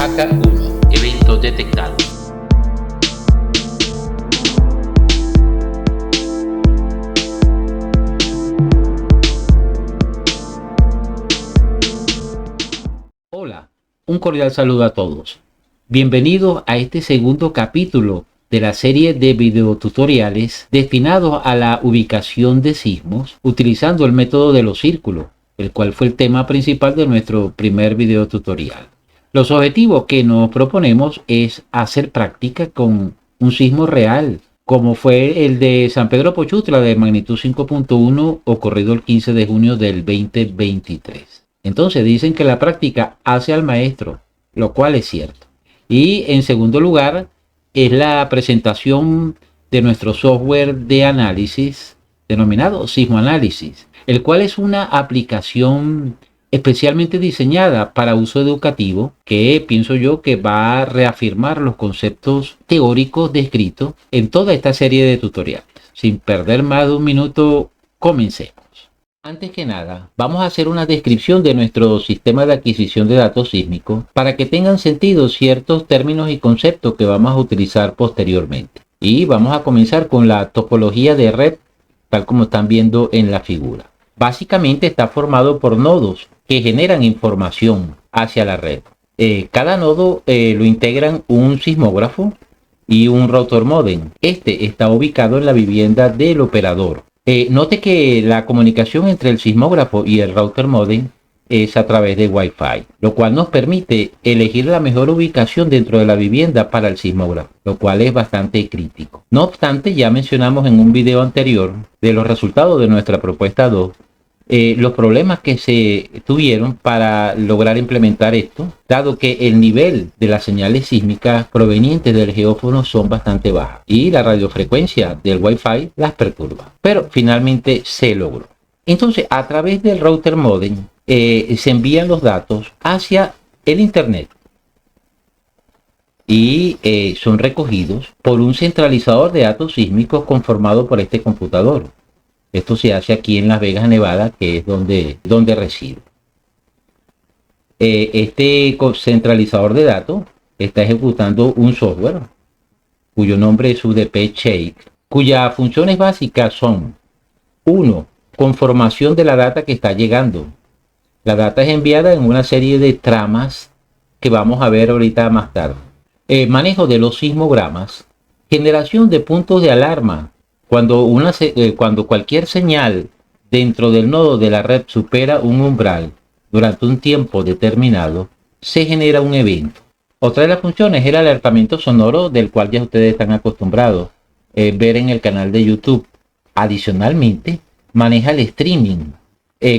Haka 1. Evento detectado. Hola, un cordial saludo a todos. Bienvenidos a este segundo capítulo de la serie de videotutoriales destinados a la ubicación de sismos utilizando el método de los círculos, el cual fue el tema principal de nuestro primer videotutorial. Los objetivos que nos proponemos es hacer práctica con un sismo real, como fue el de San Pedro Pochutla de magnitud 5.1 ocurrido el 15 de junio del 2023. Entonces dicen que la práctica hace al maestro, lo cual es cierto. Y en segundo lugar es la presentación de nuestro software de análisis denominado Sismoanálisis, el cual es una aplicación especialmente diseñada para uso educativo que pienso yo que va a reafirmar los conceptos teóricos descritos en toda esta serie de tutoriales. Sin perder más de un minuto, comencemos. Antes que nada, vamos a hacer una descripción de nuestro sistema de adquisición de datos sísmicos para que tengan sentido ciertos términos y conceptos que vamos a utilizar posteriormente. Y vamos a comenzar con la topología de red, tal como están viendo en la figura. Básicamente está formado por nodos que generan información hacia la red. Cada nodo lo integran un sismógrafo y un router modem. Este está ubicado en la vivienda del operador. Note que la comunicación entre el sismógrafo y el router modem es a través de Wi-Fi, lo cual nos permite elegir la mejor ubicación dentro de la vivienda para el sismógrafo, lo cual es bastante crítico. No obstante, ya mencionamos en un video anterior de los resultados de nuestra propuesta 2, los problemas que se tuvieron para lograr implementar esto, dado que el nivel de las señales sísmicas provenientes del geófono son bastante bajas y la radiofrecuencia del Wi-Fi las perturba. Pero finalmente se logró. Entonces, a través del router modem se envían los datos hacia el internet y son recogidos por un centralizador de datos sísmicos conformado por este computador. Esto se hace aquí en Las Vegas, Nevada, que es donde resido. Este centralizador de datos está ejecutando un software cuyo nombre es UDP Shake, cuyas funciones básicas son: 1. Conformación de la data que está llegando. La data es enviada en una serie de tramas que vamos a ver ahorita más tarde. Manejo de los sismogramas. Generación de puntos de alarma. Cuando cualquier señal dentro del nodo de la red supera un umbral durante un tiempo determinado, se genera un evento. Otra de las funciones es el alertamiento sonoro, del cual ya ustedes están acostumbrados a ver en el canal de YouTube. Adicionalmente, maneja el streaming,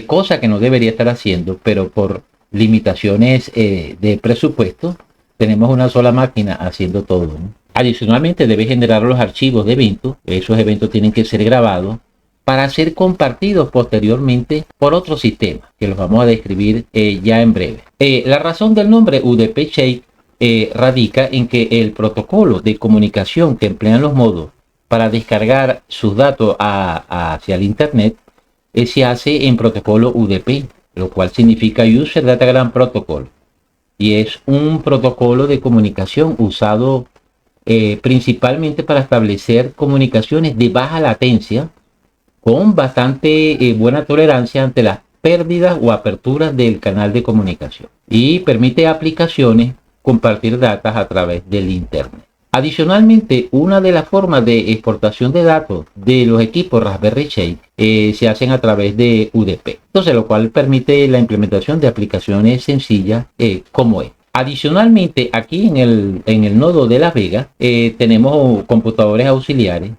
cosa que no debería estar haciendo, pero por limitaciones de presupuesto, tenemos una sola máquina haciendo todo, ¿no? Adicionalmente debe generar los archivos de eventos. Esos eventos tienen que ser grabados para ser compartidos posteriormente por otro sistema, que los vamos a describir ya en breve. La razón del nombre UDP Shake radica en que el protocolo de comunicación que emplean los modos para descargar sus datos hacia el internet se hace en protocolo UDP, lo cual significa User Datagram Protocol, y es un protocolo de comunicación usado principalmente para establecer comunicaciones de baja latencia con bastante buena tolerancia ante las pérdidas o aperturas del canal de comunicación, y permite a aplicaciones compartir datos a través del internet. Adicionalmente, una de las formas de exportación de datos de los equipos Raspberry Pi se hacen a través de UDP, entonces lo cual permite la implementación de aplicaciones sencillas como esta. Adicionalmente, aquí en el nodo de Las Vegas tenemos computadores auxiliares,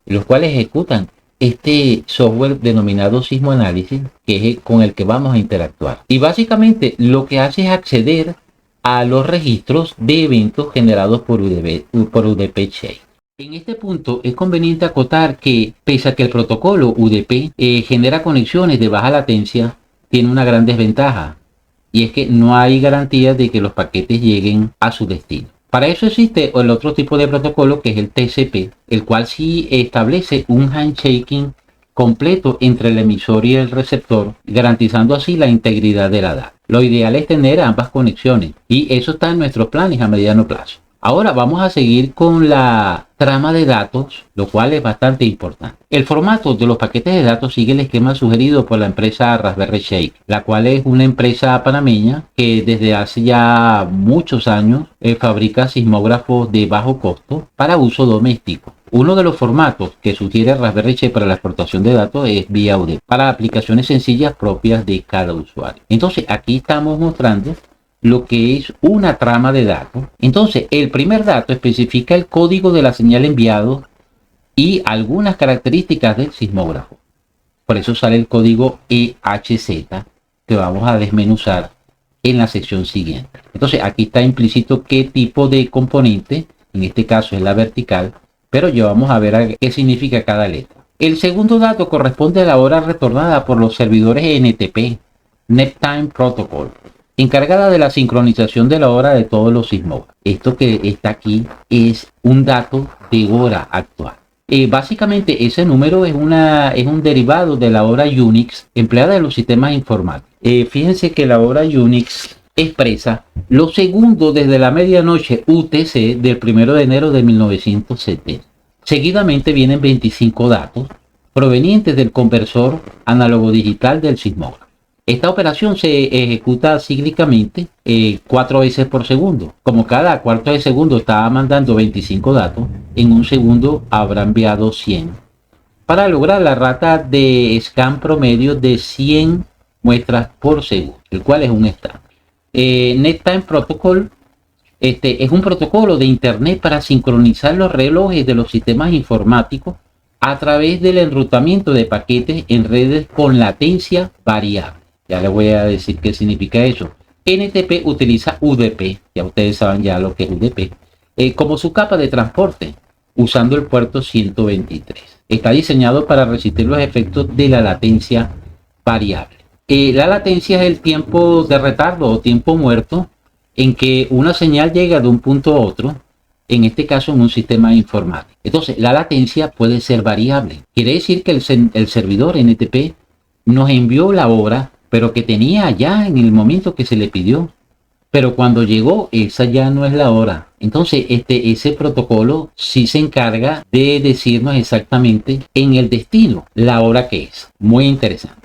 los cuales ejecutan este software denominado Sismoanálisis, que es con el que vamos a interactuar. Y básicamente lo que hace es acceder a los registros de eventos generados por UDP Shake. En este punto es conveniente acotar que, pese a que el protocolo UDP genera conexiones de baja latencia, tiene una gran desventaja. Y es que no hay garantía de que los paquetes lleguen a su destino. Para eso existe el otro tipo de protocolo, que es el TCP, el cual sí establece un handshaking completo entre el emisor y el receptor, garantizando así la integridad de la data. Lo ideal es tener ambas conexiones y eso está en nuestros planes a mediano plazo. Ahora vamos a seguir con la trama de datos, lo cual es bastante importante. El formato de los paquetes de datos sigue el esquema sugerido por la empresa Raspberry Shake, la cual es una empresa panameña que desde hace ya muchos años fabrica sismógrafos de bajo costo para uso doméstico. Uno de los formatos que sugiere Raspberry Pi para la exportación de datos es vía UDP, para aplicaciones sencillas propias de cada usuario. Entonces, aquí estamos mostrando lo que es una trama de datos. Entonces, el primer dato especifica el código de la señal enviado y algunas características del sismógrafo. Por eso sale el código EHZ, que vamos a desmenuzar en la sección siguiente. Entonces, aquí está implícito qué tipo de componente, en este caso es la vertical, pero ya vamos a ver qué significa cada letra. El segundo dato corresponde a la hora retornada por los servidores NTP, NetTime Protocol, encargada de la sincronización de la hora de todos los sismógrafos. Esto que está aquí es un dato de hora actual. Básicamente ese número es un derivado de la hora Unix empleada en los sistemas informáticos. Fíjense que la hora Unix expresa los segundos desde la medianoche UTC del 1 de enero de 1970. Seguidamente vienen 25 datos provenientes del conversor análogo digital del sismógrafo. Esta operación se ejecuta cíclicamente 4 veces por segundo. Como cada cuarto de segundo está mandando 25 datos, en un segundo habrá enviado 100. Para lograr la rata de scan promedio de 100 muestras por segundo, el cual es un estándar. NetTime Protocol es un protocolo de internet para sincronizar los relojes de los sistemas informáticos a través del enrutamiento de paquetes en redes con latencia variable. Ya les voy a decir qué significa eso. NTP utiliza UDP, ya ustedes saben ya lo que es UDP, como su capa de transporte, usando el puerto 123. Está diseñado para resistir los efectos de la latencia variable. La latencia es el tiempo de retardo o tiempo muerto en que una señal llega de un punto a otro, en este caso en un sistema informático. Entonces, la latencia puede ser variable. Quiere decir que el servidor NTP nos envió la hora, pero que tenía ya en el momento que se le pidió. Pero cuando llegó, esa ya no es la hora. Entonces, ese protocolo sí se encarga de decirnos exactamente en el destino la hora que es. Muy interesante.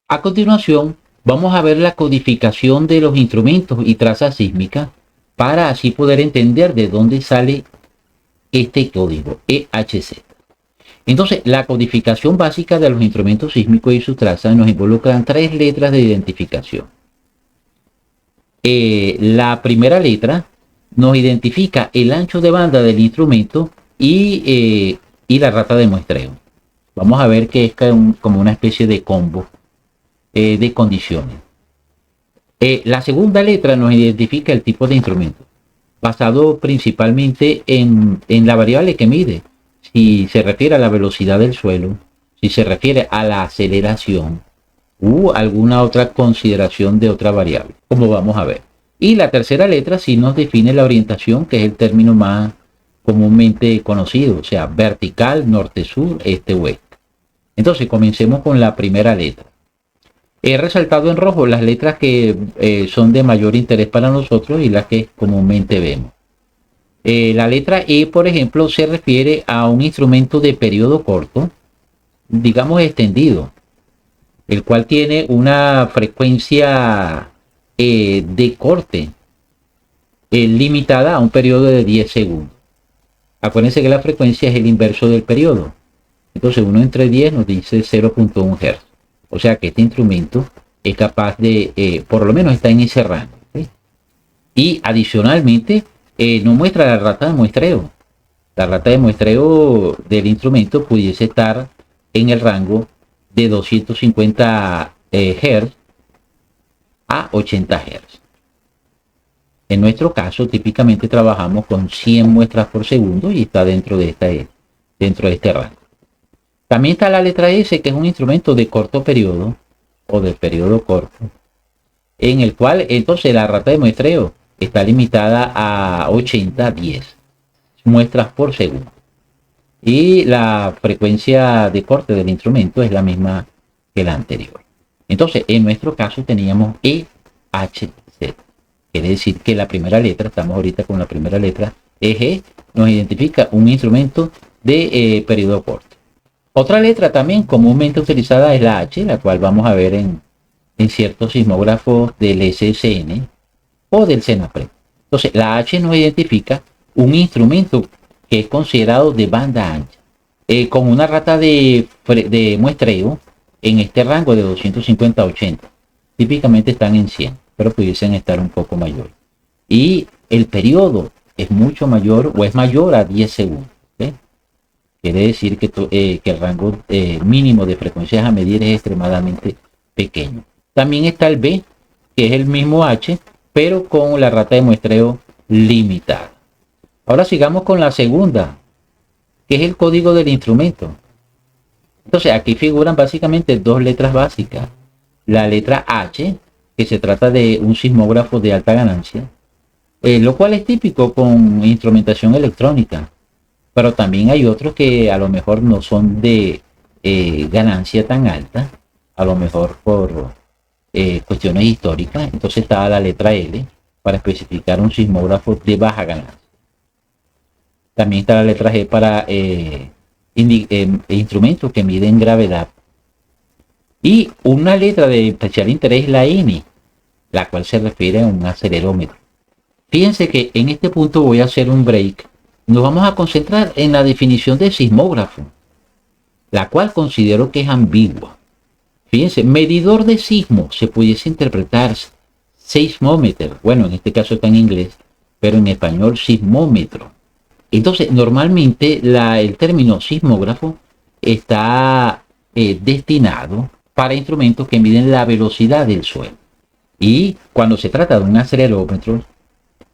A continuación, vamos a ver la codificación de los instrumentos y trazas sísmicas para así poder entender de dónde sale este código EHZ. Entonces, la codificación básica de los instrumentos sísmicos y sus trazas nos involucran 3 letras de identificación. La primera letra nos identifica el ancho de banda del instrumento y la rata de muestreo. Vamos a ver que es como una especie de combo de condiciones. La segunda letra nos identifica el tipo de instrumento, basado principalmente en la variable que mide. Si se refiere a la velocidad del suelo, si se refiere a la aceleración u alguna otra consideración de otra variable, como vamos a ver. Y la tercera letra sí nos define la orientación, que es el término más comúnmente conocido, o sea, vertical, norte-sur, este-oeste. Entonces, comencemos con la primera letra. He resaltado en rojo las letras que son de mayor interés para nosotros y las que comúnmente vemos. La letra E, por ejemplo, se refiere a un instrumento de periodo corto, digamos extendido, el cual tiene una frecuencia de corte limitada a un periodo de 10 segundos. Acuérdense que la frecuencia es el inverso del periodo. Entonces 1 entre 10 nos dice 0.1 Hz. O sea que este instrumento es capaz de, por lo menos está en ese rango. ¿Sí? Y adicionalmente nos muestra la rata de muestreo. La rata de muestreo del instrumento pudiese estar en el rango de 250 Hz a 80 Hz. En nuestro caso, típicamente trabajamos con 100 muestras por segundo y está dentro de este rango. También está la letra S, que es un instrumento de corto periodo o de periodo corto, en el cual entonces la rata de muestreo está limitada a 80-10 muestras por segundo. Y la frecuencia de corte del instrumento es la misma que la anterior. Entonces, en nuestro caso teníamos EHZ. Quiere decir que la primera letra, estamos ahorita con la primera letra, EG, nos identifica un instrumento de periodo corto. Otra letra también comúnmente utilizada es la H, la cual vamos a ver en ciertos sismógrafos del SSN o del CENAPRED. Entonces, la H nos identifica un instrumento que es considerado de banda ancha, con una rata de muestreo en este rango de 250 a 80. Típicamente están en 100, pero pudiesen estar un poco mayor. Y el periodo es mucho mayor o es mayor a 10 segundos. ¿Sí? Quiere decir que el rango mínimo de frecuencias a medir es extremadamente pequeño. También está el B, que es el mismo H, pero con la rata de muestreo limitada. Ahora sigamos con la segunda, que es el código del instrumento. Entonces aquí figuran básicamente dos letras básicas. La letra H, que se trata de un sismógrafo de alta ganancia, lo cual es típico con instrumentación electrónica. Pero también hay otros que a lo mejor no son de ganancia tan alta, a lo mejor por cuestiones históricas. Entonces está la letra L para especificar un sismógrafo de baja ganancia. También está la letra G para instrumentos que miden gravedad. Y una letra de especial interés, la N, la cual se refiere a un acelerómetro. Fíjense que en este punto voy a hacer un break. Nos vamos a concentrar en la definición de sismógrafo, la cual considero que es ambigua. Fíjense, medidor de sismo se pudiese interpretar seismómetro. Bueno, en este caso está en inglés, pero en español sismómetro. Entonces, normalmente el término sismógrafo está destinado para instrumentos que miden la velocidad del suelo. Y cuando se trata de un acelerómetro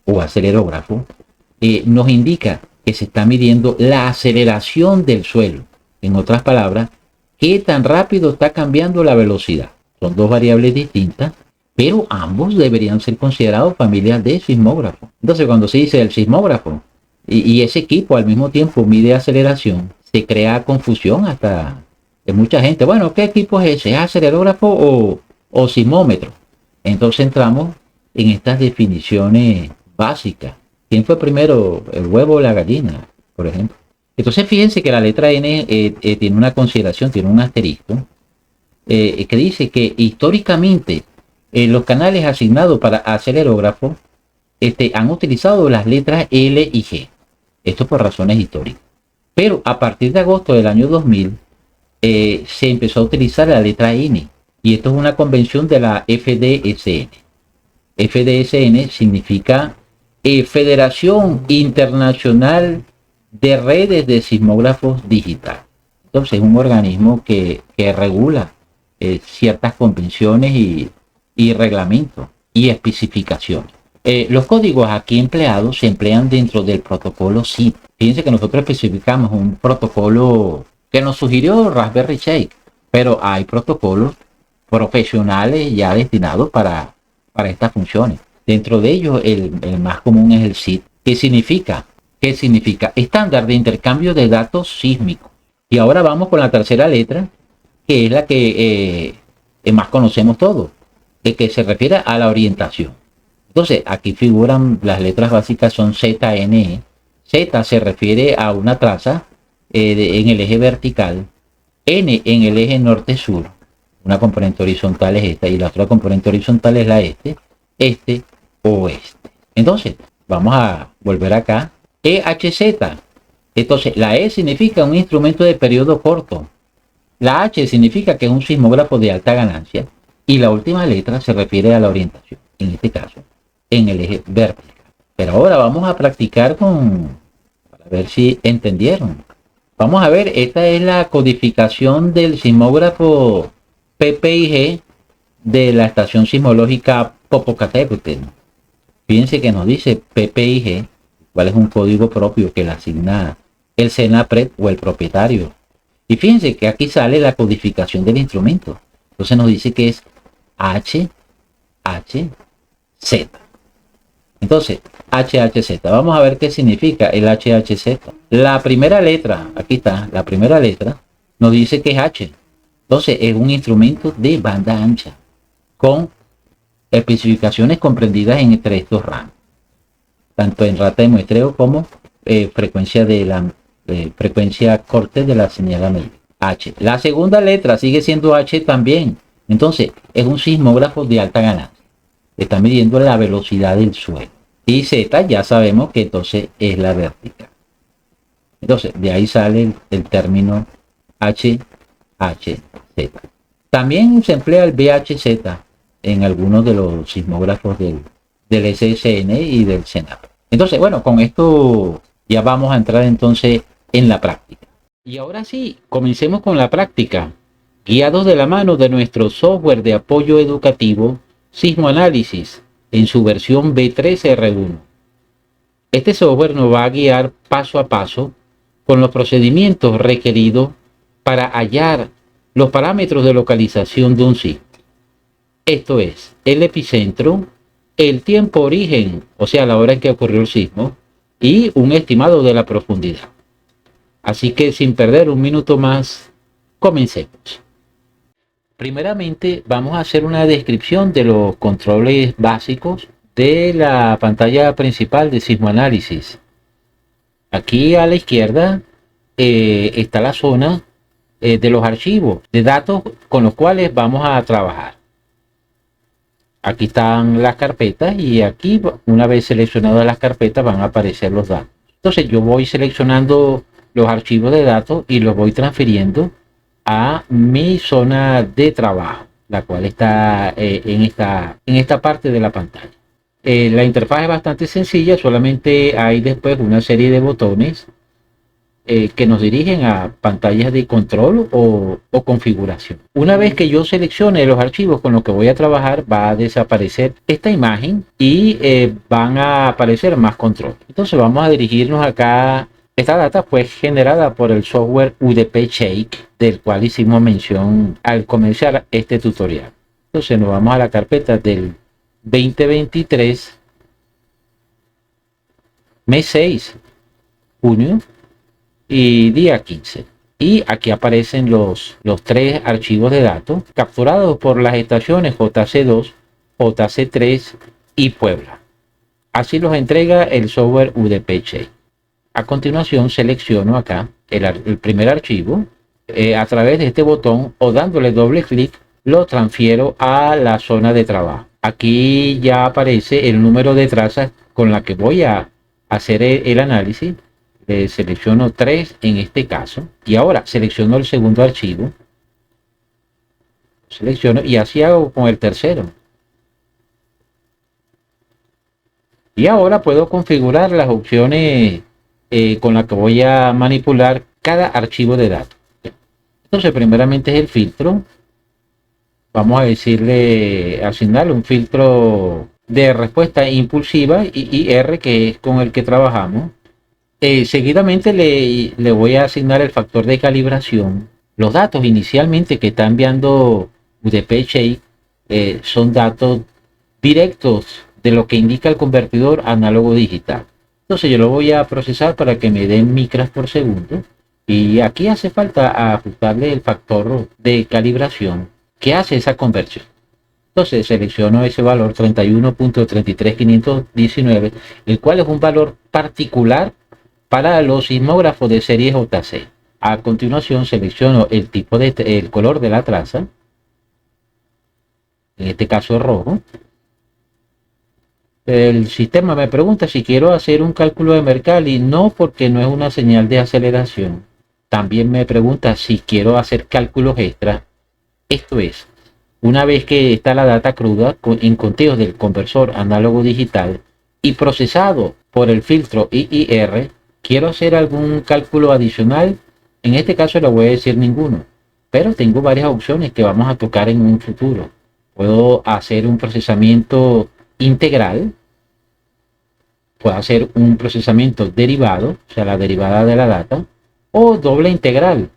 o acelerógrafo, nos indica que se está midiendo la aceleración del suelo. En otras palabras, qué tan rápido está cambiando la velocidad. Son dos variables distintas, pero ambos deberían ser considerados familias de sismógrafo. Entonces, cuando se dice el sismógrafo y ese equipo al mismo tiempo mide aceleración, se crea confusión hasta de mucha gente. Bueno, ¿qué equipo es ese? ¿Es acelerógrafo o sismómetro? Entonces entramos en estas definiciones básicas. ¿Quién fue primero, el huevo o la gallina, por ejemplo? Entonces fíjense que la letra N tiene una consideración, tiene un asterisco, que dice que históricamente los canales asignados para acelerógrafo han utilizado las letras L y G. Esto por razones históricas. Pero a partir de agosto del año 2000 se empezó a utilizar la letra N. Y esto es una convención de la FDSN. FDSN significa Federación Internacional de Redes de Sismógrafos Digital. Entonces es un organismo que regula ciertas convenciones y reglamentos y especificaciones. Los códigos aquí empleados se emplean dentro del protocolo SIP. Fíjense que nosotros especificamos un protocolo que nos sugirió Raspberry Pi, pero hay protocolos profesionales ya destinados para estas funciones. Dentro de ellos el más común es el SIP. ¿Qué significa? ¿Qué significa? Estándar de intercambio de datos sísmicos. Y ahora vamos con la tercera letra, que es la que más conocemos todos, que se refiere a la orientación. Entonces, aquí figuran las letras básicas, son ZNE. Z se refiere a una traza en el eje vertical, N en el eje norte-sur. Una componente horizontal es esta y la otra componente horizontal es la este, oeste. Entonces, vamos a volver acá. EHZ. Entonces, la E significa un instrumento de periodo corto. La H significa que es un sismógrafo de alta ganancia. Y la última letra se refiere a la orientación. En este caso, en el eje vertical. Pero ahora vamos a practicar para ver si entendieron. Vamos a ver, esta es la codificación del sismógrafo PPIG de la estación sismológica Popocatépetl. Fíjense que nos dice PPIG, cuál es un código propio que le asigna el CENAPRED o el propietario. Y fíjense que aquí sale la codificación del instrumento. Entonces nos dice que es HHZ. Entonces, HHZ. Vamos a ver qué significa el HHZ. La primera letra, aquí está, la primera letra, nos dice que es H. Entonces es un instrumento de banda ancha con especificaciones comprendidas entre estos rangos, tanto en rata de muestreo como frecuencia corte de la señal a medir, H. La segunda letra sigue siendo H también. Entonces es un sismógrafo de alta ganancia. Está midiendo la velocidad del suelo. Y Z ya sabemos que entonces es la vertical. Entonces de ahí sale el término HHZ. También se emplea el BHZ en algunos de los sismógrafos del SSN y del CENAP. Entonces, bueno, con esto ya vamos a entrar entonces en la práctica. Y ahora sí, comencemos con la práctica, guiados de la mano de nuestro software de apoyo educativo Sismoanálisis en su versión B3R1. Este software nos va a guiar paso a paso con los procedimientos requeridos para hallar los parámetros de localización de un sismo. Esto es, el epicentro, el tiempo origen, o sea, la hora en que ocurrió el sismo, y un estimado de la profundidad. Así que sin perder un minuto más, comencemos. Primeramente vamos a hacer una descripción de los controles básicos de la pantalla principal de Sismoanálisis. Aquí a la izquierda está la zona de los archivos de datos con los cuales vamos a trabajar. Aquí están las carpetas y aquí, una vez seleccionadas las carpetas, van a aparecer los datos. Entonces yo voy seleccionando los archivos de datos y los voy transfiriendo a mi zona de trabajo, la cual está en esta parte de la pantalla. La interfaz es bastante sencilla, solamente hay después una serie de botones que nos dirigen a pantallas de control o configuración. Una vez que yo seleccione los archivos con los que voy a trabajar, va a desaparecer esta imagen y van a aparecer más controles. Entonces vamos a dirigirnos acá. Esta data fue generada por el software UDP Shake, del cual hicimos mención al comenzar este tutorial. Entonces nos vamos a la carpeta del 2023, mes 6, junio y día 15. Y aquí aparecen los tres archivos de datos capturados por las estaciones JC2, JC3 y Puebla. Así los entrega el software UDP Shake. A continuación selecciono acá el primer archivo a través de este botón o dándole doble clic lo transfiero a la zona de trabajo. Aquí ya aparece el número de trazas con la que voy a hacer el análisis. Selecciono 3 en este caso y ahora selecciono el segundo archivo, selecciono y así hago con el tercero. Y ahora puedo configurar las opciones con las que voy a manipular cada archivo de datos. Entonces primeramente es el filtro. Vamos a decirle, asignarle un filtro de respuesta impulsiva IR, que es con el que trabajamos. Seguidamente le voy a asignar el factor de calibración. Los datos inicialmente que está enviando UDP Shake son datos directos de lo que indica el convertidor análogo digital. Entonces yo lo voy a procesar para que me den micras por segundo. Y aquí hace falta ajustarle el factor de calibración que hace esa conversión. Entonces selecciono ese valor 31.33519, el cual es un valor particular para los sismógrafos de serie JC. A continuación selecciono el tipo el color de la traza, en este caso es rojo. El sistema me pregunta si quiero hacer un cálculo de Mercalli. No, porque no es una señal de aceleración. También me pregunta si quiero hacer cálculos extra. Esto es, una vez que está la data cruda en conteos del conversor análogo digital y procesado por el filtro IIR, quiero hacer algún cálculo adicional. En este caso le voy a decir ninguno, pero tengo varias opciones que vamos a tocar en un futuro. Puedo hacer un procesamiento integral, puedo hacer un procesamiento derivado, o sea, la derivada de la data, o doble integral,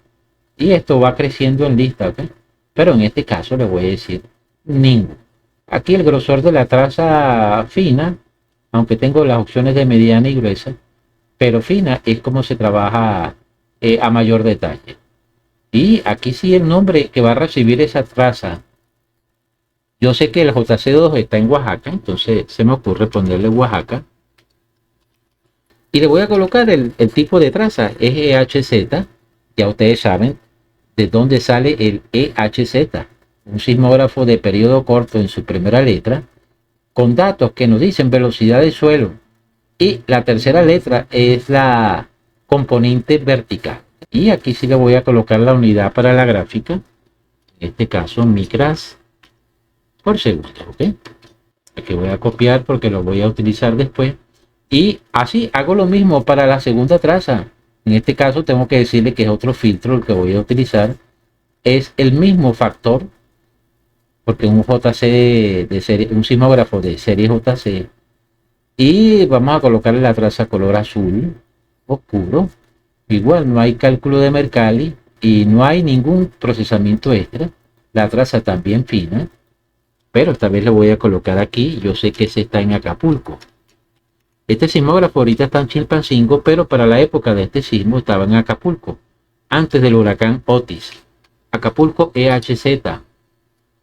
y esto va creciendo en lista, ¿okay? Pero en este caso le voy a decir ninguno. Aquí el grosor de la traza fina, aunque tengo las opciones de mediana y gruesa, pero fina es como se trabaja a mayor detalle. Y aquí sí el nombre que va a recibir esa traza. Yo sé que el JC2 está en Oaxaca, entonces se me ocurre ponerle Oaxaca. Y le voy a colocar el tipo de traza, es EHZ. Ya ustedes saben de dónde sale el EHZ. Un sismógrafo de periodo corto en su primera letra, con datos que nos dicen velocidad de suelo. Y la tercera letra es la componente vertical. Y aquí sí le voy a colocar la unidad para la gráfica. En este caso, micras por segundo. ¿Ok? Aquí voy a copiar porque lo voy a utilizar después. Y así hago lo mismo para la segunda traza. En este caso tengo que decirle que es otro filtro el que voy a utilizar. Es el mismo factor, porque un JC de serie, un sismógrafo de serie JC. Y vamos a colocarle la traza color azul oscuro. Igual no hay cálculo de Mercalli y no hay ningún procesamiento extra. La traza también fina, pero esta vez le voy a colocar aquí. Yo sé que ese está en Acapulco. Este sismógrafo ahorita está en Chilpancingo, pero para la época de este sismo estaba en Acapulco, antes del huracán Otis. Acapulco EHZ.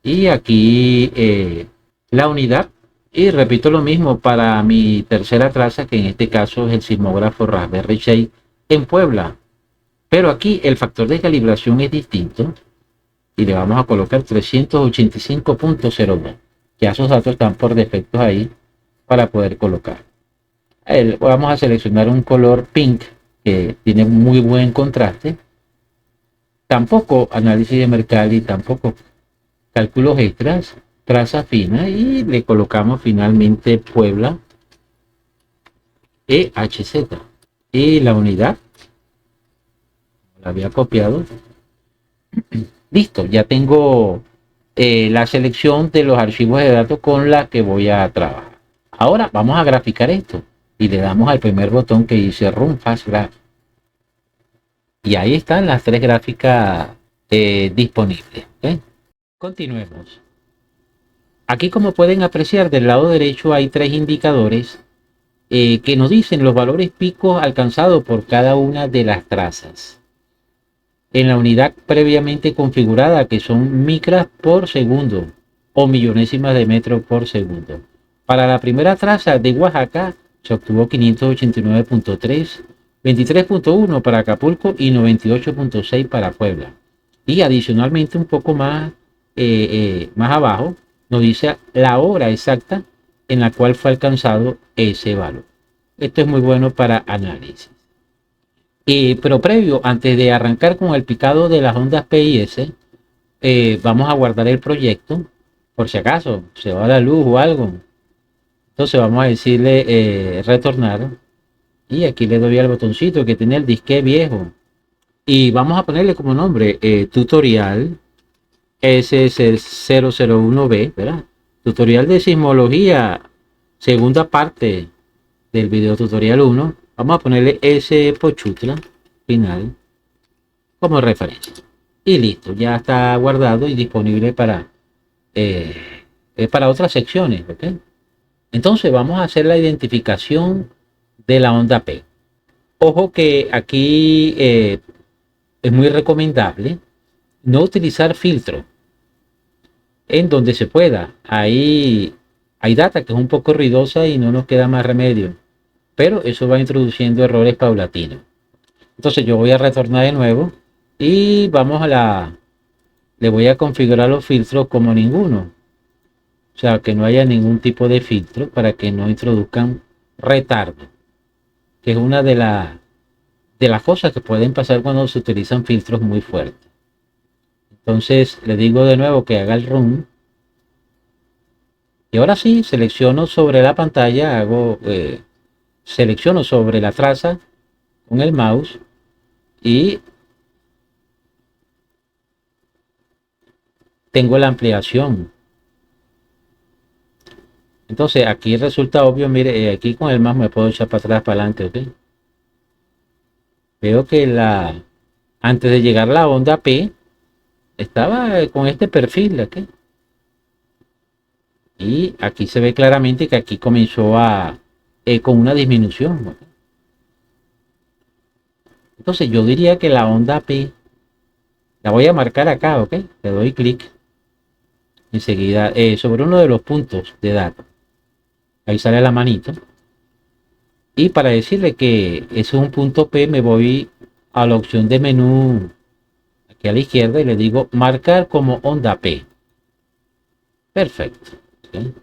Y aquí la unidad. Y repito lo mismo para mi tercera traza, que en este caso es el sismógrafo Raspberry Pi en Puebla. Pero aquí el factor de calibración es distinto y le vamos a colocar 385.02. Ya esos datos están por defectos ahí para poder colocar. Vamos a seleccionar un color pink que tiene muy buen contraste. Tampoco análisis de Mercalli, tampoco cálculos extras, traza fina, y le colocamos finalmente Puebla EHZ. Y la unidad la había copiado. Listo, ya tengo la selección de los archivos de datos con la que voy a trabajar. Ahora vamos a graficar esto y le damos al primer botón que dice Run Fast Graph. Y ahí están las tres gráficas disponibles. Continuemos. Aquí, como pueden apreciar, del lado derecho hay tres indicadores que nos dicen los valores picos alcanzados por cada una de las trazas en la unidad previamente configurada, que son micras por segundo o millonésimas de metro por segundo. Para la primera traza de Oaxaca se obtuvo 589.3, 23.1 para Acapulco y 98.6 para Puebla. Y adicionalmente un poco más abajo nos dice la hora exacta en la cual fue alcanzado ese valor. Esto es muy bueno para análisis. Pero previo, antes de arrancar con el picado de las ondas P y S, vamos a guardar el proyecto por si acaso se va la luz o algo. Entonces vamos a decirle retornar, y aquí le doy al botoncito que tiene el disque viejo y vamos a ponerle como nombre tutorial SS001B, ¿verdad? Tutorial de sismología, segunda parte del video tutorial 1. Vamos a ponerle S Pochutla final como referencia. Y listo, ya está guardado y disponible para otras secciones. ¿Okay? Entonces vamos a hacer la identificación de la onda P. Ojo que aquí es muy recomendable no utilizar filtro en donde se pueda. Hay data que es un poco ruidosa y no nos queda más remedio, pero eso va introduciendo errores paulatinos. Entonces yo voy a retornar de nuevo y le voy a configurar los filtros como ninguno, o sea que no haya ningún tipo de filtro para que no introduzcan retardo, que es una de las cosas que pueden pasar cuando se utilizan filtros muy fuertes. Entonces le digo de nuevo que haga el run. Y ahora sí, selecciono sobre la pantalla, selecciono sobre la traza con el mouse y tengo la ampliación. Entonces aquí resulta obvio, mire, aquí con el mouse me puedo echar para atrás, para adelante, ¿ok? Veo que antes de llegar la onda P, estaba con este perfil, ¿ok? Y aquí se ve claramente que aquí comenzó con una disminución, ¿ok? Entonces yo diría que la onda P La voy a marcar acá, ¿ok? Le doy clic enseguida sobre uno de los puntos de datos. Ahí sale la manito. Y para decirle que ese es un punto P, me voy a la opción de menú aquí a la izquierda y le digo marcar como onda P. Perfecto. ¿Sí?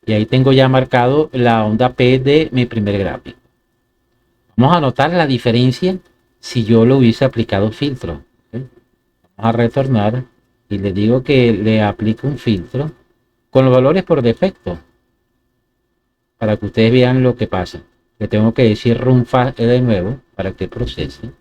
Y ahí tengo ya marcado la onda P de mi primer gráfico. Vamos a notar la diferencia si yo lo hubiese aplicado filtro. ¿Sí? Vamos a retornar y le digo que le aplique un filtro con los valores por defecto para que ustedes vean lo que pasa. Le tengo que decir run fast de nuevo para que procese.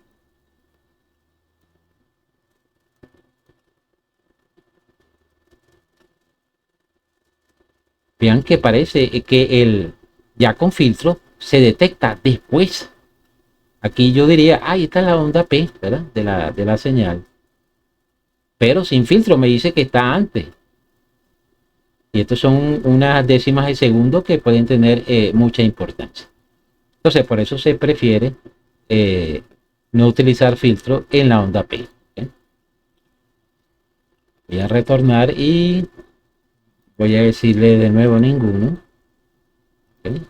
Vean que parece que el ya con filtro se detecta después. Aquí yo diría, ahí está la onda P, ¿verdad? De la señal. Pero sin filtro me dice que está antes. Y estos son unas décimas de segundo que pueden tener mucha importancia. Entonces, por eso se prefiere eh, no utilizar filtro en la onda P. ¿Okay? Voy a retornar y voy a decirle de nuevo ninguno. ¿Okay?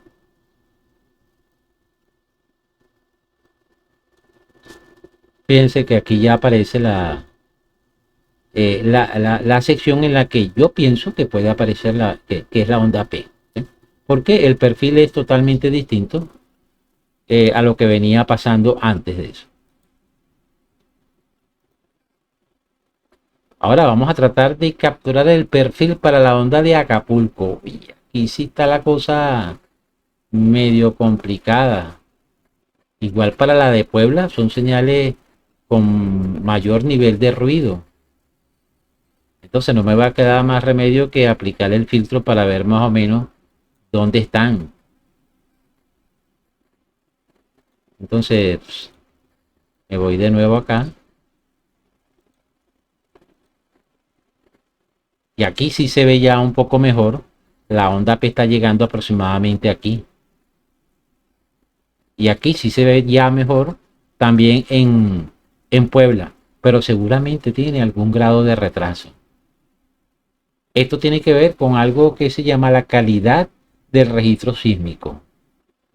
Fíjense que aquí ya aparece la sección en la que yo pienso que puede aparecer que es la onda P. ¿Sí? Porque el perfil es totalmente distinto a lo que venía pasando antes de eso. Ahora vamos a tratar de capturar el perfil para la onda de Acapulco. Y aquí sí está la cosa medio complicada. Igual para la de Puebla son señales con mayor nivel de ruido. Entonces no me va a quedar más remedio que aplicar el filtro para ver más o menos dónde están. Entonces me voy de nuevo acá. Y aquí sí se ve ya un poco mejor. La onda P está llegando aproximadamente aquí. Y aquí sí se ve ya mejor también en Puebla. Pero seguramente tiene algún grado de retraso. Esto tiene que ver con algo que se llama la calidad del registro sísmico.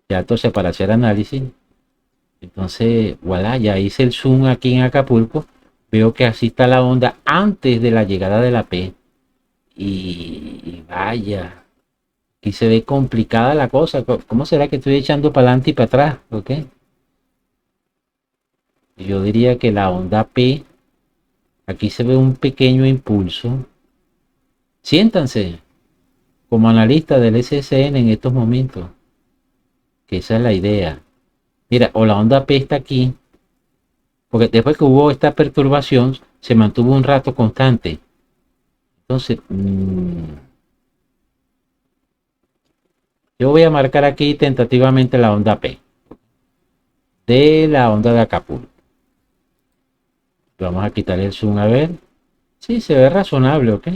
Ya entonces para hacer análisis. Entonces, voilà, ya hice el zoom aquí en Acapulco. Veo que así está la onda antes de la llegada de la P. Y vaya, aquí se ve complicada la cosa. ¿Cómo será que estoy echando para adelante y para atrás? ¿Ok? Yo diría que la onda P, aquí se ve un pequeño impulso. Siéntanse como analista del SSN en estos momentos, que esa es la idea. Mira, o la onda P está aquí, porque después que hubo esta perturbación, se mantuvo un rato constante. Entonces, yo voy a marcar aquí tentativamente la onda P de la onda de Acapulco. Vamos a quitar el zoom a ver. Sí, se ve razonable, ¿ok?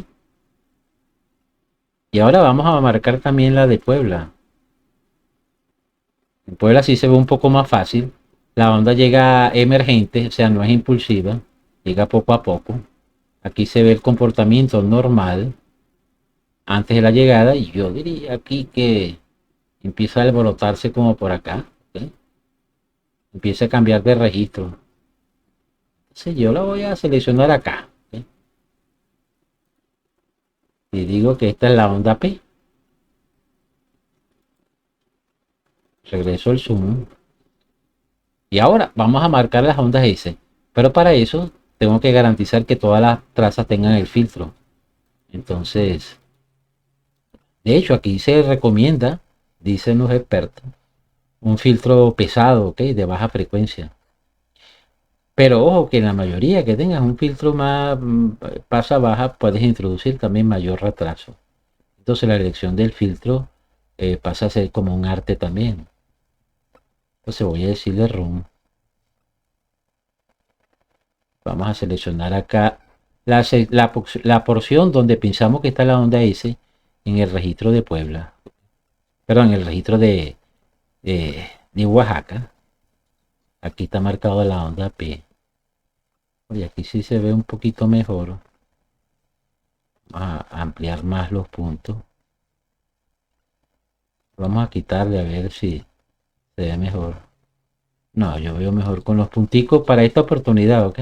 Y ahora vamos a marcar también la de Puebla. En Puebla sí se ve un poco más fácil. La onda llega emergente, o sea, no es impulsiva. Llega poco a poco. Aquí se ve el comportamiento normal antes de la llegada. Y yo diría aquí que empieza a alborotarse como por acá. ¿Ok? Empieza a cambiar de registro. Entonces yo la voy a seleccionar acá. ¿Ok? Y digo que esta es la onda P. Regreso el zoom. Y ahora vamos a marcar las ondas S. Pero para eso tengo que garantizar que todas las trazas tengan el filtro. Entonces, de hecho aquí se recomienda, dicen los expertos, un filtro pesado, ¿ok? De baja frecuencia. Pero ojo que en la mayoría que tengas un filtro más pasa baja, puedes introducir también mayor retraso. Entonces la elección del filtro pasa a ser como un arte también. Entonces voy a decirle room. Vamos a seleccionar acá la porción donde pensamos que está la onda S en el registro de Puebla. Perdón, en el registro de Oaxaca. Aquí está marcado la onda P. Oye, aquí sí se ve un poquito mejor. Vamos a ampliar más los puntos. Vamos a quitarle a ver si se ve mejor. No, yo veo mejor con los punticos para esta oportunidad, ¿ok?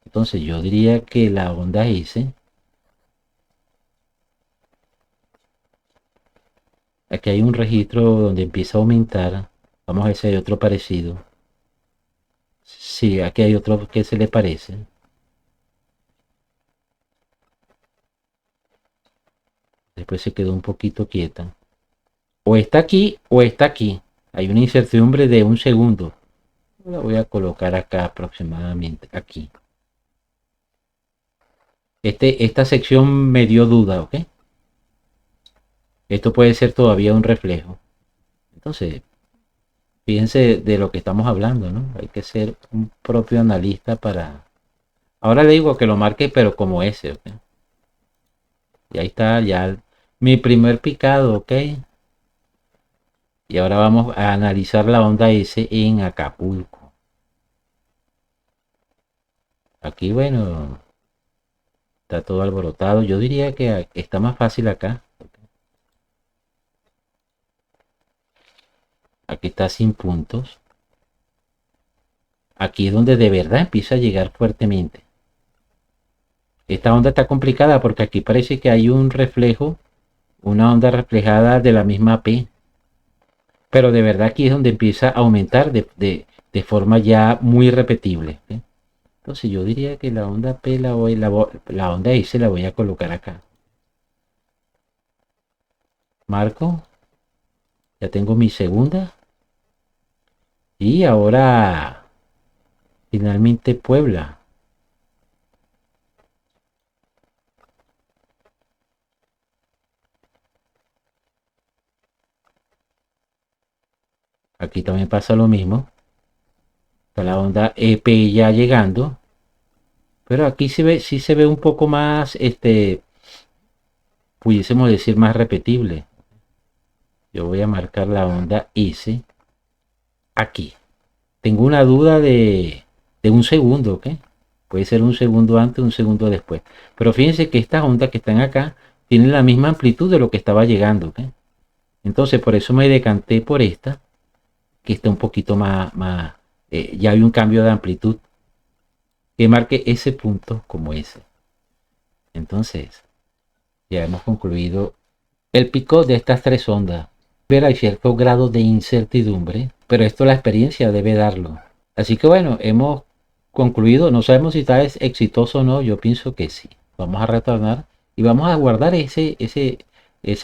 Entonces yo diría que la onda S. Aquí hay un registro donde empieza a aumentar. Vamos a ver si hay otro parecido. Sí, aquí hay otro que se le parece. Después se quedó un poquito quieta. O está aquí o está aquí. Hay una incertidumbre de un segundo. La voy a colocar acá aproximadamente. Aquí. Esta sección me dio duda, ¿ok? Esto puede ser todavía un reflejo. Entonces, fíjense de lo que estamos hablando, ¿no? Hay que ser un propio analista para... Ahora le digo que lo marque, pero como ese, ¿ok? Y ahí está ya mi primer picado, ¿ok? Y ahora vamos a analizar la onda S en Acapulco. Aquí, bueno, está todo alborotado. Yo diría que está más fácil acá. Aquí está sin puntos. Aquí es donde de verdad empieza a llegar fuertemente. Esta onda está complicada porque aquí parece que hay un reflejo, una onda reflejada de la misma P. Pero de verdad aquí es donde empieza a aumentar de forma ya muy repetible. ¿Sí? Entonces yo diría que la onda P, la onda S la voy a colocar acá. Marco. Ya tengo mi segunda. Y ahora finalmente Puebla. Aquí también pasa lo mismo. Está la onda EP ya llegando. Pero aquí sí se ve un poco más, pudiésemos decir más repetible. Yo voy a marcar la onda S aquí. Tengo una duda de un segundo, ¿ok? Puede ser un segundo antes, un segundo después. Pero fíjense que estas ondas que están acá tienen la misma amplitud de lo que estaba llegando, ¿ok? Entonces por eso me decanté por esta, que está un poquito más ya hay un cambio de amplitud que marque ese punto como ese. Entonces, ya hemos concluido el pico de estas tres ondas. Pero hay cierto grado de incertidumbre, pero esto la experiencia debe darlo. Así que bueno, hemos concluido. No sabemos si está exitoso o no. Yo pienso que sí. Vamos a retornar y vamos a guardar ese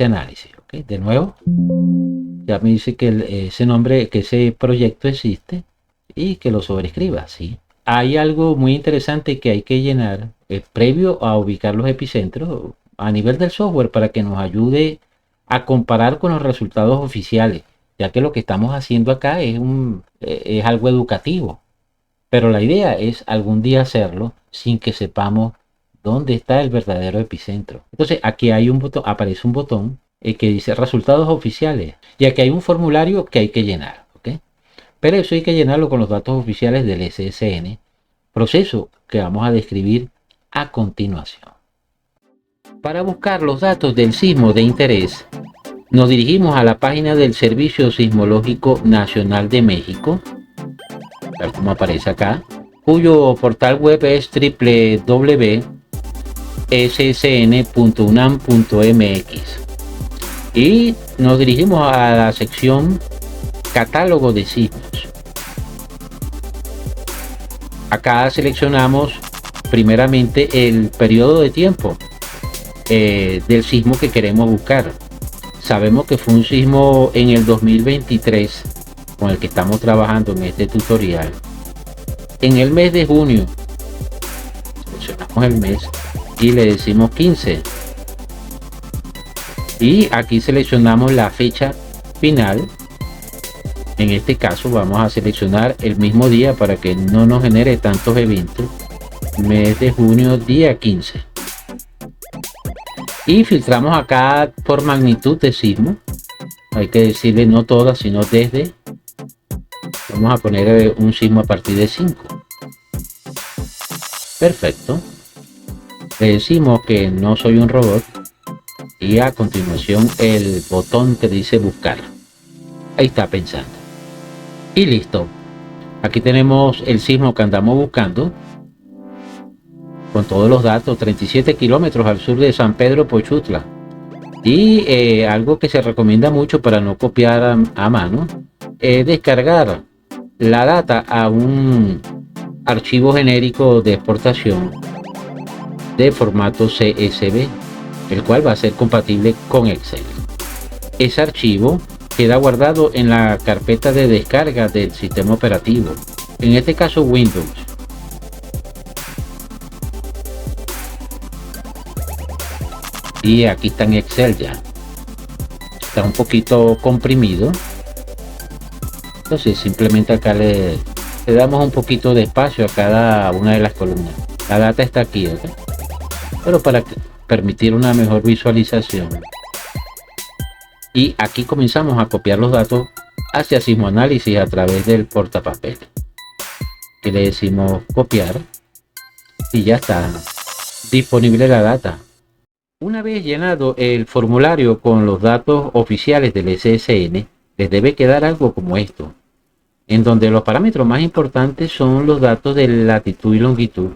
análisis. ¿Okay? De nuevo, ya me dice que ese nombre, que ese proyecto existe y que lo sobrescriba. Sí. Hay algo muy interesante que hay que llenar previo a ubicar los epicentros a nivel del software para que nos ayude a comparar con los resultados oficiales, ya que lo que estamos haciendo acá es algo educativo, pero la idea es algún día hacerlo sin que sepamos dónde está el verdadero epicentro. Entonces aquí hay un botón, aparece un botón que dice resultados oficiales, y aquí hay un formulario que hay que llenar, ¿ok? Pero eso hay que llenarlo con los datos oficiales del SSN, proceso que vamos a describir a continuación. Para buscar los datos del sismo de interés, nos dirigimos a la página del Servicio Sismológico Nacional de México, tal como aparece acá, cuyo portal web es www.ssn.unam.mx, y nos dirigimos a la sección Catálogo de sismos. Acá seleccionamos primeramente el periodo de tiempo del sismo que queremos buscar. Sabemos que fue un sismo en el 2023 con el que estamos trabajando en este tutorial. En el mes de junio, seleccionamos el mes y le decimos 15. Y aquí seleccionamos la fecha final. En este caso vamos a seleccionar el mismo día para que no nos genere tantos eventos. Mes de junio, día 15. Y filtramos acá por magnitud de sismo. Hay que decirle no todas, sino desde. Vamos a poner un sismo a partir de 5. Perfecto. Le decimos que no soy un robot. Y a continuación el botón que dice buscar. Ahí está pensando. Y listo. Aquí tenemos el sismo que andamos buscando. Con todos los datos. 37 kilómetros al sur de San Pedro Pochutla. Y algo que se recomienda mucho para no copiar a mano es descargar la data a un archivo genérico de exportación de formato CSV, el cual va a ser compatible con Excel. Ese archivo queda guardado en la carpeta de descarga del sistema operativo, en este caso Windows. Y aquí está en Excel ya. Está un poquito comprimido. Entonces simplemente acá le damos un poquito de espacio a cada una de las columnas. La data está aquí, ¿okay? Pero para permitir una mejor visualización. Y aquí comenzamos a copiar los datos hacia Sismoanálisis a través del portapapel. Que le decimos copiar. Y ya está disponible la data. Una vez llenado el formulario con los datos oficiales del SSN, les debe quedar algo como esto, en donde los parámetros más importantes son los datos de latitud y longitud,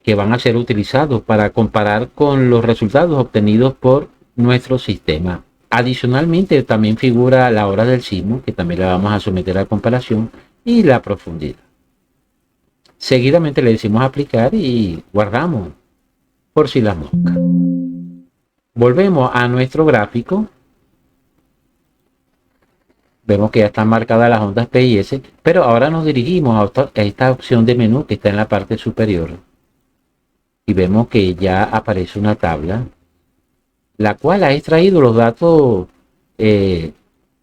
que van a ser utilizados para comparar con los resultados obtenidos por nuestro sistema. Adicionalmente también figura la hora del sismo, que también la vamos a someter a comparación, y la profundidad. Seguidamente le decimos aplicar y guardamos por si las moscas. Volvemos a nuestro gráfico. Vemos que ya están marcadas las ondas P y S, pero ahora nos dirigimos a esta opción de menú que está en la parte superior. Y vemos que ya aparece una tabla, la cual ha extraído los datos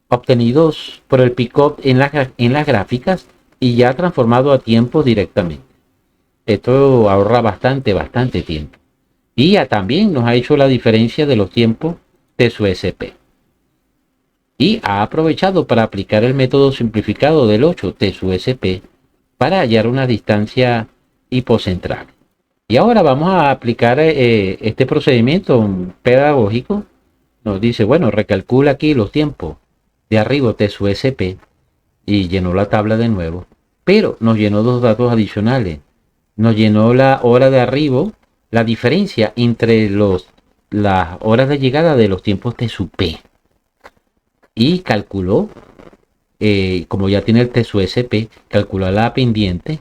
obtenidos por el pickup en las gráficas y ya ha transformado a tiempo directamente. Esto ahorra bastante tiempo. Y ya también nos ha hecho la diferencia de los tiempos de su SP. Y ha aprovechado para aplicar el método simplificado del 8 de su SP para hallar una distancia hipocentral. Y ahora vamos a aplicar este procedimiento pedagógico. Nos dice, bueno, recalcula aquí los tiempos de arribo de su SP y llenó la tabla de nuevo. Pero nos llenó dos datos adicionales. Nos llenó la hora de arribo, la diferencia entre las horas de llegada de los tiempos de su P. Y calculó, como ya tiene el TSUSP, calculó la pendiente,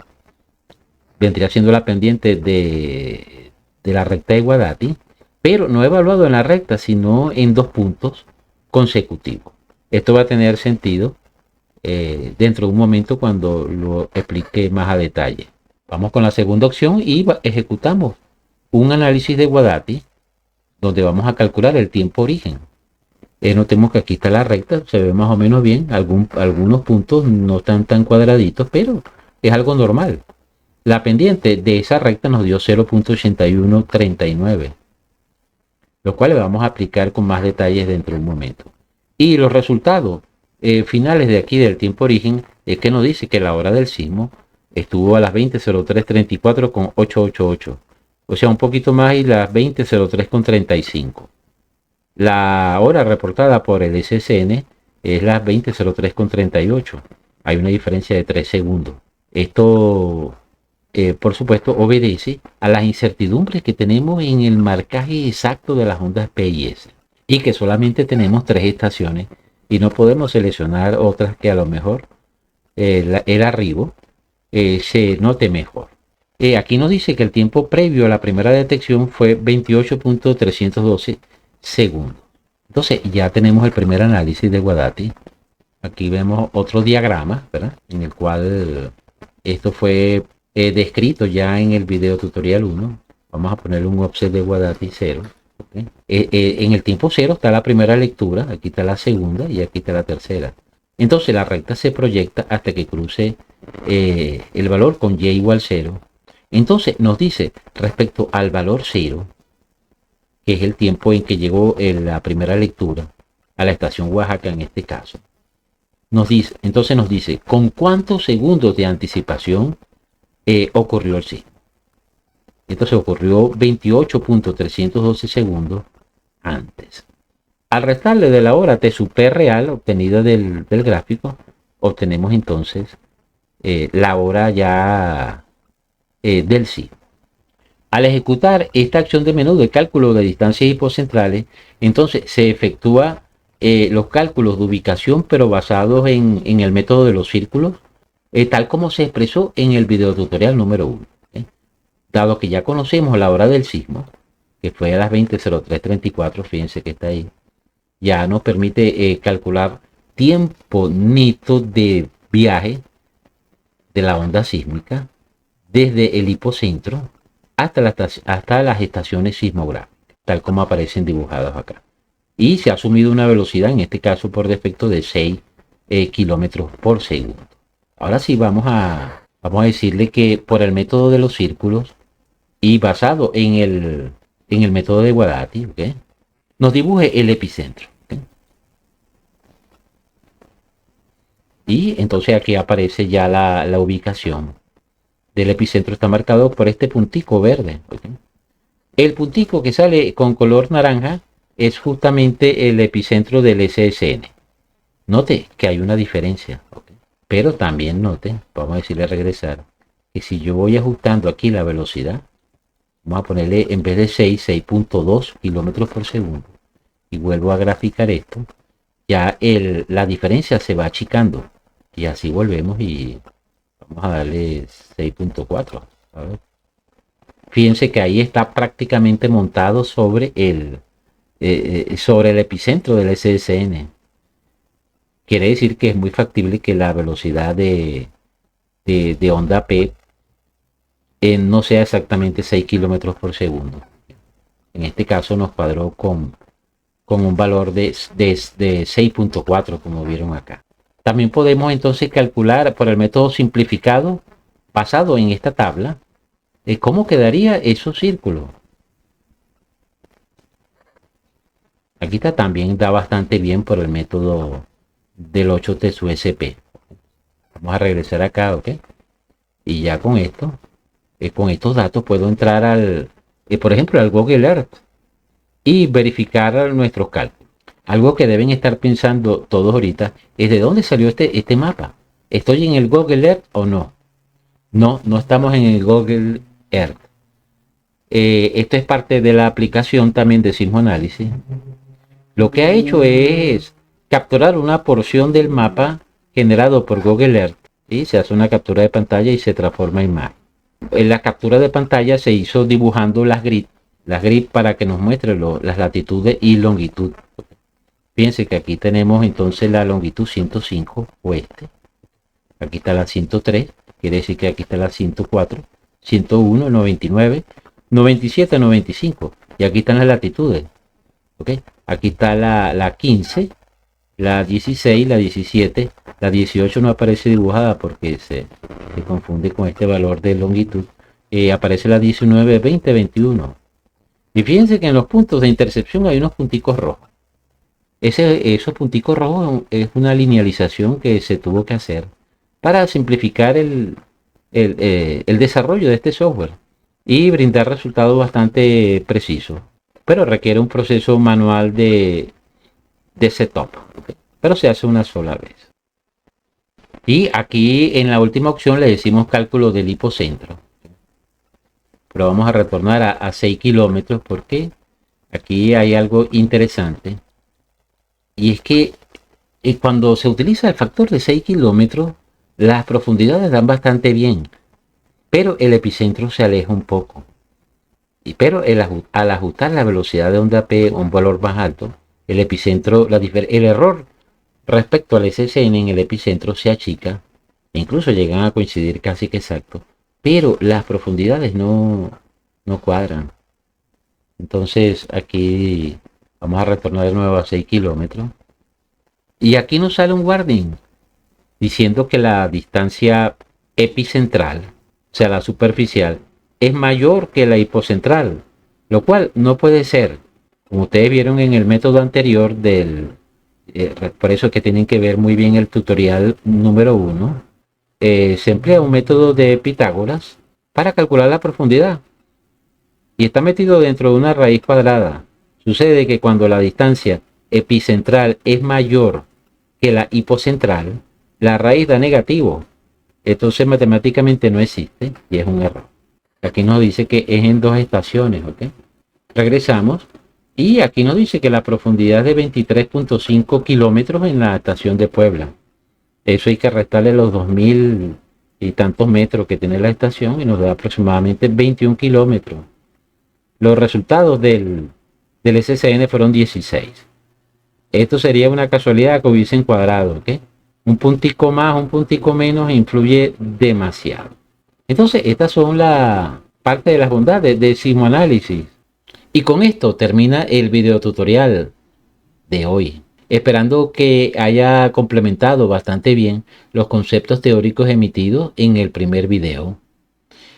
vendría siendo la pendiente de la recta de Guadati, pero no evaluado en la recta, sino en 2 puntos consecutivos. Esto va a tener sentido dentro de un momento cuando lo explique más a detalle. Vamos con la segunda opción y ejecutamos un análisis de Guadati, donde vamos a calcular el tiempo origen. Notemos que aquí está la recta, se ve más o menos bien, algunos puntos no están tan cuadraditos, pero es algo normal. La pendiente de esa recta nos dio 0.8139, lo cual le vamos a aplicar con más detalles dentro de un momento. Y los resultados finales de aquí del tiempo origen es que nos dice que la hora del sismo estuvo a las 20:03:34 con 888, o sea un poquito más, y las 20:03 con 35. La hora reportada por el SSN es las 20:03 con 38. Hay una diferencia de 3 segundos. Esto, por supuesto, obedece a las incertidumbres que tenemos en el marcaje exacto de las ondas P y S. Y que solamente tenemos 3 estaciones y no podemos seleccionar otras que a lo mejor el arribo se note mejor. Aquí nos dice que el tiempo previo a la primera detección fue 28.312 segundos. Entonces ya tenemos el primer análisis de Guadati. Aquí vemos otro diagrama, ¿verdad?, en el cual esto fue descrito ya en el video tutorial 1. Vamos a ponerle un offset de Guadati 0. ¿Okay? En el tiempo 0 está la primera lectura, aquí está la segunda y aquí está la tercera. Entonces la recta se proyecta hasta que cruce el valor con y igual 0. Entonces nos dice respecto al valor 0, que es el tiempo en que llegó la primera lectura a la estación Oaxaca en este caso, entonces nos dice con cuántos segundos de anticipación ocurrió el sismo. Entonces ocurrió 28.312 segundos antes. Al restarle de la hora T sub P real obtenida del gráfico, obtenemos entonces la hora ya del sismo. Al ejecutar esta acción de menú de cálculo de distancias hipocentrales, entonces se efectúa los cálculos de ubicación, pero basados en el método de los círculos, tal como se expresó en el video tutorial número 1. Dado que ya conocemos la hora del sismo, que fue a las 20:03:34, fíjense que está ahí, ya nos permite calcular tiempo neto de viaje de la onda sísmica desde el hipocentro hasta las estaciones sismográficas, tal como aparecen dibujadas acá. Y se ha asumido una velocidad, en este caso por defecto, de 6 kilómetros por segundo. Ahora sí vamos a decirle que por el método de los círculos y basado en el método de Guadati, ¿okay?, nos dibuje el epicentro. ¿Okay? Y entonces aquí aparece ya la ubicación del epicentro, está marcado por este puntico verde. ¿Okay? El puntico que sale con color naranja es justamente el epicentro del SSN. Note que hay una diferencia, ¿okay? Pero también note, vamos a decirle a regresar, que si yo voy ajustando aquí la velocidad, vamos a ponerle en vez de 6.2 kilómetros por segundo, y vuelvo a graficar esto, ya la diferencia se va achicando, y así volvemos y vamos a darle 6.4. Fíjense que ahí está prácticamente montado sobre el epicentro del SSN. Quiere decir que es muy factible que la velocidad de onda P no sea exactamente 6 kilómetros por segundo. En este caso nos cuadró con un valor de 6.4, como vieron acá. También podemos entonces calcular por el método simplificado basado en esta tabla cómo quedaría esos círculos. Aquí está, también da bastante bien por el método del 8T sub SP. Vamos a regresar acá, ¿ok? Y ya con esto, con estos datos puedo entrar por ejemplo, al Google Earth y verificar nuestros cálculos. Algo que deben estar pensando todos ahorita es de dónde salió este mapa. ¿Estoy en el Google Earth o no? No estamos en el Google Earth. Esto es parte de la aplicación también de Sismo Análisis. Lo que ha hecho es capturar una porción del mapa generado por Google Earth y se hace una captura de pantalla y se transforma en imagen. En la captura de pantalla se hizo dibujando las grid para que nos muestre las latitudes y longitud. Fíjense que aquí tenemos entonces la longitud 105 oeste. Aquí está la 103, quiere decir que aquí está la 104, 101, 99, 97, 95. Y aquí están las latitudes. ¿Okay? Aquí está la 15, la 16, la 17, la 18 no aparece dibujada porque se confunde con este valor de longitud. Aparece la 19, 20, 21. Y fíjense que en los puntos de intersección hay unos punticos rojos. Esos punticos rojos es una linealización que se tuvo que hacer para simplificar el desarrollo de este software y brindar resultados bastante precisos. Pero requiere un proceso manual de setup, ¿okay? Pero se hace una sola vez. Y aquí en la última opción le decimos cálculo del hipocentro. Pero vamos a retornar a 6 kilómetros porque aquí hay algo interesante. Y es que cuando se utiliza el factor de 6 kilómetros, las profundidades dan bastante bien. Pero el epicentro se aleja un poco. Pero al ajustar la velocidad de onda P a un valor más alto, el epicentro, el error respecto al SSN en el epicentro se achica, e incluso llegan a coincidir casi que exacto, pero las profundidades no cuadran. Entonces aquí vamos a retornar de nuevo a 6 kilómetros. Y aquí nos sale un warning diciendo que la distancia epicentral, o sea la superficial, es mayor que la hipocentral, lo cual no puede ser. Como ustedes vieron en el método anterior por eso es que tienen que ver muy bien el tutorial número 1, se emplea un método de Pitágoras para calcular la profundidad y está metido dentro de una raíz cuadrada. Sucede que cuando la distancia epicentral es mayor que la hipocentral, la raíz da negativo. Entonces matemáticamente no existe y es un error. Aquí nos dice que es en 2 estaciones, ¿ok? Regresamos y aquí nos dice que la profundidad es de 23.5 kilómetros en la estación de Puebla. Eso hay que restarle los 2000 y tantos metros que tiene la estación y nos da aproximadamente 21 kilómetros. Los resultados del SSN fueron 16. Esto sería una casualidad que hubiesen cuadrado, ¿ok? Un puntico más, un puntico menos influye demasiado. Entonces, estas son la parte de las bondades del sismoanálisis. Y con esto termina el video tutorial de hoy. Esperando que haya complementado bastante bien los conceptos teóricos emitidos en el primer video.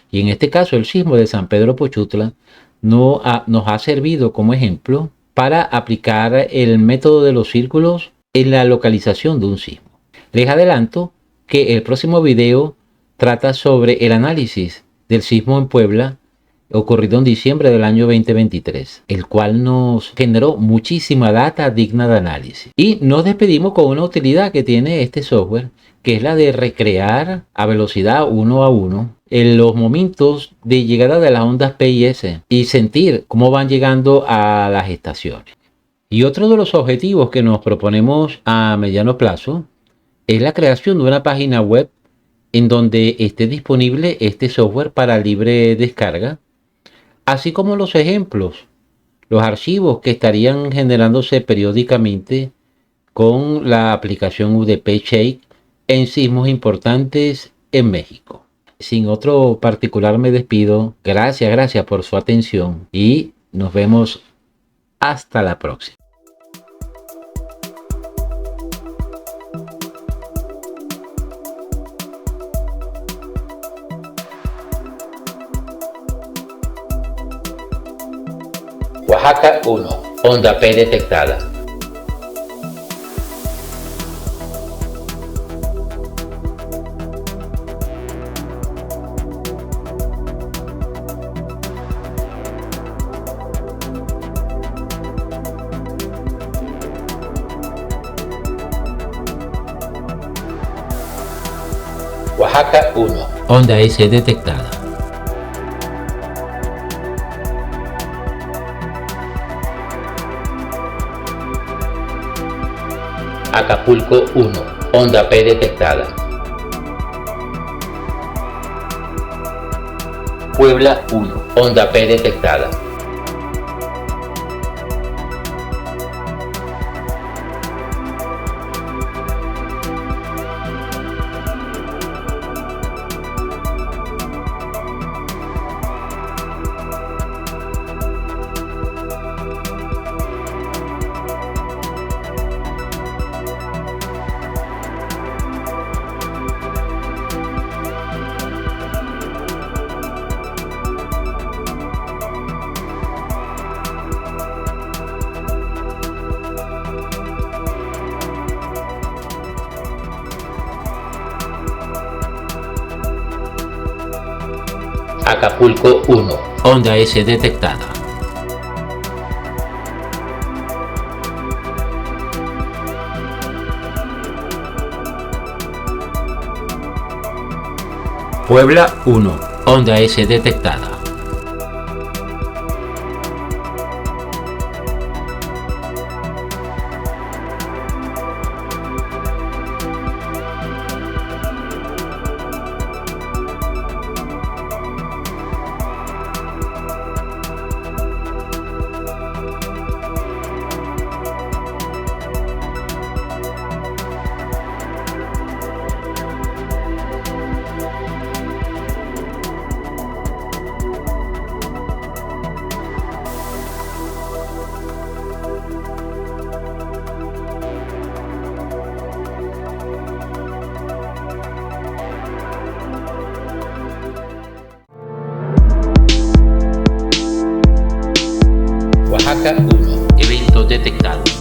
Y en este caso, el sismo de San Pedro Pochutla nos ha servido como ejemplo para aplicar el método de los círculos en la localización de un sismo. Les adelanto que el próximo video trata sobre el análisis del sismo en Puebla ocurrido en diciembre del año 2023, el cual nos generó muchísima data digna de análisis. Y nos despedimos con una utilidad que tiene este software, que es la de recrear a velocidad 1 a 1 en los momentos de llegada de las ondas P y S y sentir cómo van llegando a las estaciones. Y otro de los objetivos que nos proponemos a mediano plazo es la creación de una página web en donde esté disponible este software para libre descarga, así como los ejemplos, los archivos que estarían generándose periódicamente con la aplicación UDP Shake en sismos importantes en México. Sin otro particular me despido. Gracias por su atención y nos vemos hasta la próxima. Oaxaca 1. Onda P detectada. Oaxaca 1. Onda S detectada. Acapulco 1. Onda P detectada. Puebla 1. Onda P detectada. Acapulco 1. Onda S detectada. Puebla 1. Onda S detectada. Oaxaca 1. detectado.